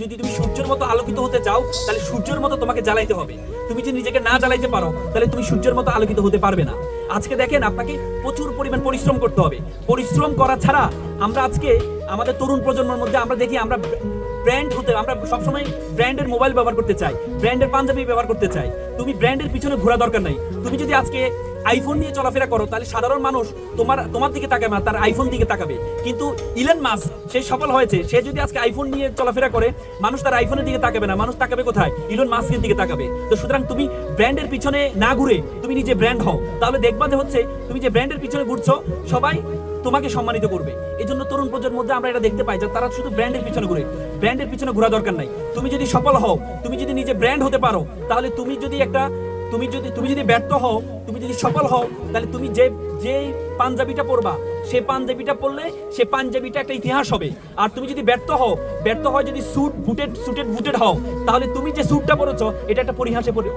যদি তুমি সূর্যের মতো আলোকিত হতে চাও তাহলে সূর্যের মতো তোমাকে জ্বালাইতে হবে। তুমি যদি নিজেকে না জ্বালাইতে পারো তাহলে তুমি সূর্যের মতো আলোকিত হতে পারবে না। আজকে দেখেন আপনাকে প্রচুর পরিমাণ পরিশ্রম করতে হবে। পরিশ্রম করা ছাড়া আমরা আজকে আমাদের তরুণ প্রজন্মের মধ্যে আমরা দেখি আমরা আমরা সবসময় ব্র্যান্ডের মোবাইল ব্যবহার করতে চাই, ব্র্যান্ডের পাঞ্জাবি ব্যবহার করতে চাই। তুমি ব্র্যান্ডের পিছনে ঘোরা দরকার নাই। তুমি যদি আজকে আইফোন নিয়ে চলাফেরা করো তাহলে সাধারণ মানুষ তোমার দিকে তাকাবে না, তার আইফোন দিকে তাকাবে। কিন্তু ইলন মাস্ক সে সফল হয়েছে, সে যদি আজকে আইফোন নিয়ে চলাফেরা করে মানুষ তার আইফোনের দিকে তাকাবে না, মানুষ তাকাবে কোথায়? ইলন মাস্কের দিকে তাকাবে। তো সুতরাং তুমি ব্র্যান্ডের পিছনে না ঘুরে তুমি নিজে ব্র্যান্ড হও, তাহলে দেখবা যে হচ্ছে তুমি যে ব্র্যান্ডের পিছনে ঘুরছো সবাই তোমাকে সম্মানিত করবে। এই জন্য তরুণ প্রজন্মের মধ্যে আমরা এটা দেখতে পাই যে তারা শুধু ব্র্যান্ডের পিছনে ঘুরে। ব্র্যান্ডের পিছনে ঘোরা দরকার নাই। তুমি যদি সফল হও, তুমি যদি নিজে ব্র্যান্ড হতে পারো, তাহলে তুমি যদি ব্যর্থ হও, তুমি যদি সফল হও, তাহলে তুমি যে পাঞ্জাবিটা পরবা সেই পাঞ্জাবিটা পরলে সে পাঞ্জাবিটা একটা ইতিহাস হবে। আর তুমি যদি ব্যর্থ হয় যদি সুটেড বুটেড হও, তাহলে তুমি যে স্যুটটা পরেছো এটা একটা পরিহাসে পড়ে।